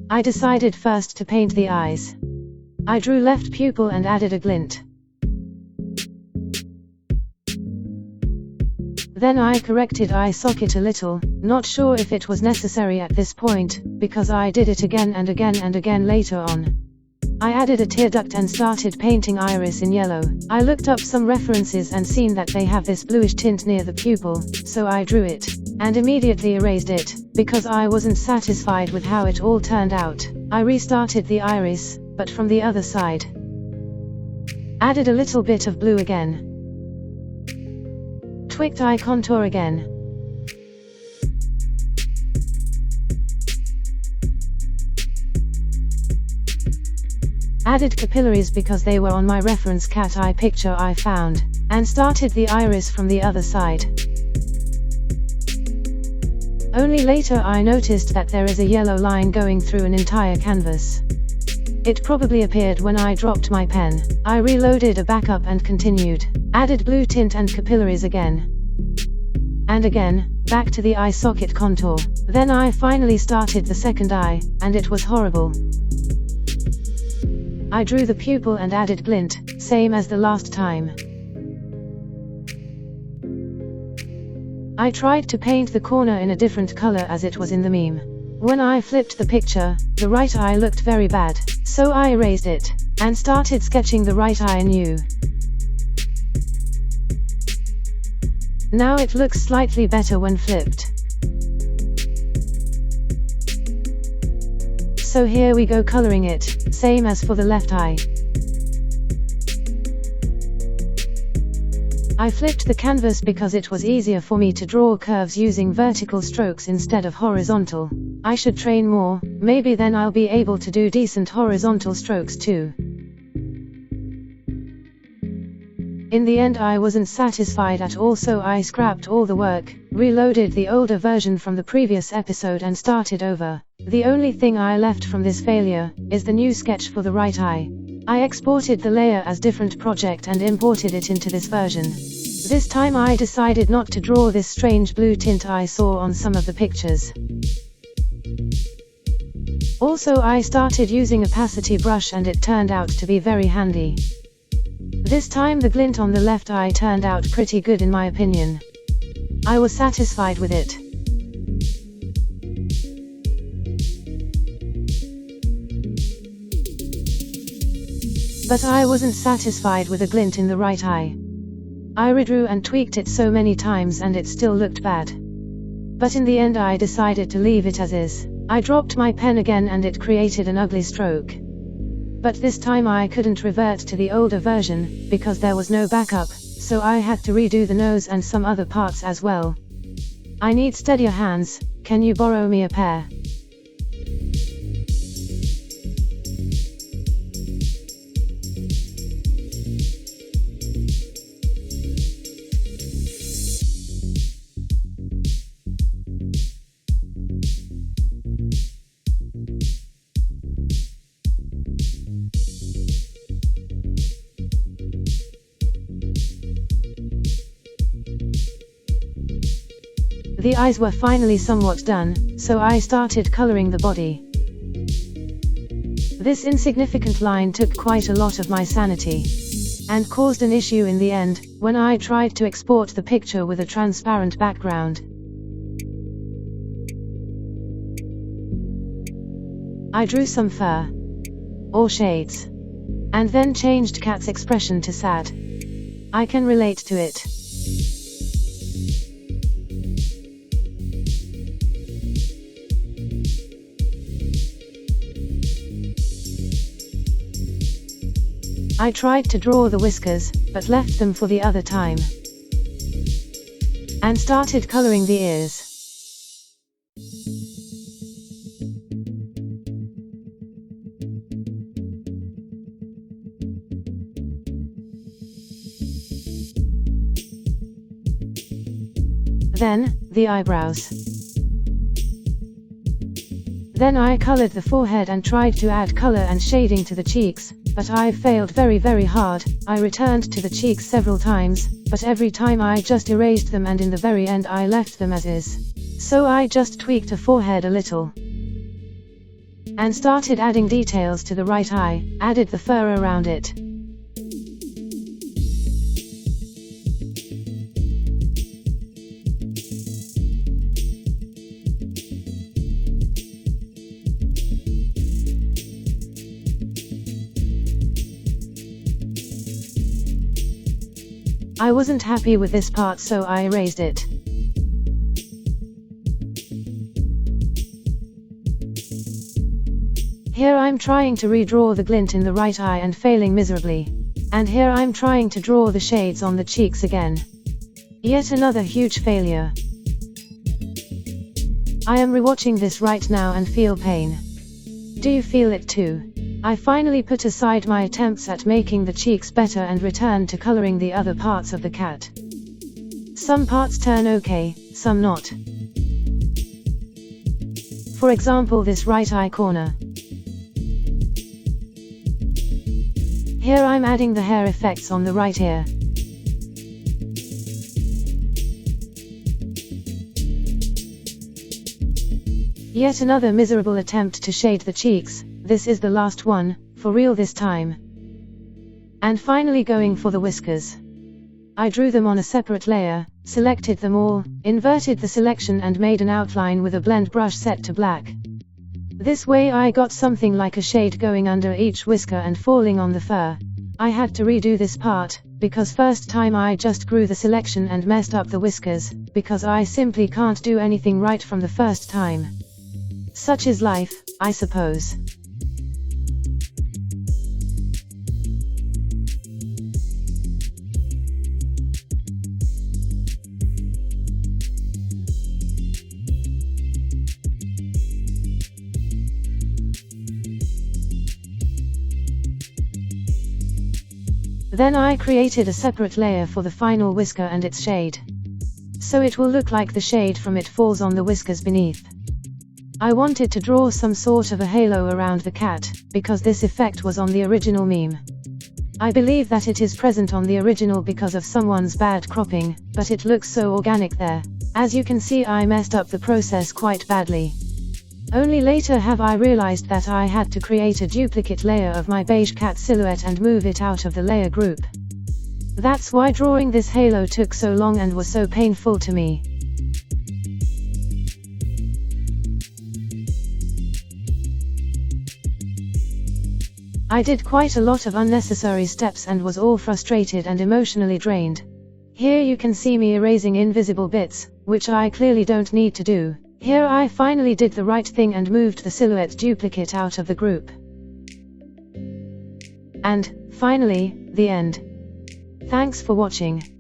I decided first to paint the eyes. I drew left pupil and added a glint. Then I corrected eye socket a little, not sure if it was necessary at this point, because I did it again and again and again later on. I added a tear duct and started painting iris in yellow. I looked up some references and seen that they have this bluish tint near the pupil, so I drew it, and immediately erased it, because I wasn't satisfied with how it all turned out. I restarted the iris, but from the other side. Added a little bit of blue again. Tweaked eye contour again. Added capillaries because they were on my reference cat eye picture I found, and started the iris from the other side. Only later I noticed that there is a yellow line going through an entire canvas. It probably appeared when I dropped my pen. I reloaded a backup and continued. Added blue tint and capillaries again. And again, back to the eye socket contour. Then I finally started the second eye, and it was horrible. I drew the pupil and added glint, same as the last time. I tried to paint the corner in a different color as it was in the meme. When I flipped the picture, the right eye looked very bad, so I erased it, and started sketching the right eye anew. Now it looks slightly better when flipped. So here we go coloring it, same as for the left eye. I flipped the canvas because it was easier for me to draw curves using vertical strokes instead of horizontal. I should train more, maybe then I'll be able to do decent horizontal strokes too. In the end I wasn't satisfied at all, so I scrapped all the work, reloaded the older version from the previous episode and started over. The only thing I left from this failure is the new sketch for the right eye. I exported the layer as different project and imported it into this version. This time I decided not to draw this strange blue tint I saw on some of the pictures. Also I started using opacity brush and it turned out to be very handy. This time the glint on the left eye turned out pretty good in my opinion. I was satisfied with it. But I wasn't satisfied with the glint in the right eye. I redrew and tweaked it so many times and it still looked bad. But in the end I decided to leave it as is. I dropped my pen again and it created an ugly stroke. But this time I couldn't revert to the older version, because there was no backup, so I had to redo the nose and some other parts as well. I need steadier hands, can you borrow me a pair? The eyes were finally somewhat done, so I started coloring the body. This insignificant line took quite a lot of my sanity, and caused an issue in the end, when I tried to export the picture with a transparent background. I drew some fur, or shades, and then changed cat's expression to sad. I can relate to it. I tried to draw the whiskers, but left them for the other time. And started coloring the ears. Then, the eyebrows. Then I colored the forehead and tried to add color and shading to the cheeks, but I failed very hard. I returned to the cheeks several times, but every time I just erased them and in the very end I left them as is. So I just tweaked a forehead a little. and started adding details to the right eye, added the fur around it. I wasn't happy with this part, so I erased it. Here I'm trying to redraw the glint in the right eye and failing miserably. And here I'm trying to draw the shades on the cheeks again. Yet another huge failure. I am rewatching this right now and feel pain. Do you feel it too? I finally put aside my attempts at making the cheeks better and returned to coloring the other parts of the cat. Some parts turn okay, some not. For example, this right eye corner. Here I'm adding the hair effects on the right ear. Yet another miserable attempt to shade the cheeks. This is the last one, for real this time. And finally going for the whiskers. I drew them on a separate layer, selected them all, inverted the selection and made an outline with a blend brush set to black. This way I got something like a shade going under each whisker and falling on the fur. I had to redo this part, because first time I just grew the selection and messed up the whiskers, because I simply can't do anything right from the first time. Such is life, I suppose. Then I created a separate layer for the final whisker and its shade. So it will look like the shade from it falls on the whiskers beneath. I wanted to draw some sort of a halo around the cat, because this effect was on the original meme. I believe that it is present on the original because of someone's bad cropping, but it looks so organic there. As you can see, I messed up the process quite badly. Only later have I realized that I had to create a duplicate layer of my beige cat silhouette and move it out of the layer group. That's why drawing this halo took so long and was so painful to me. I did quite a lot of unnecessary steps and was all frustrated and emotionally drained. Here you can see me erasing invisible bits, which I clearly don't need to do. Here I finally did the right thing and moved the silhouette duplicate out of the group. And, finally, the end. Thanks for watching.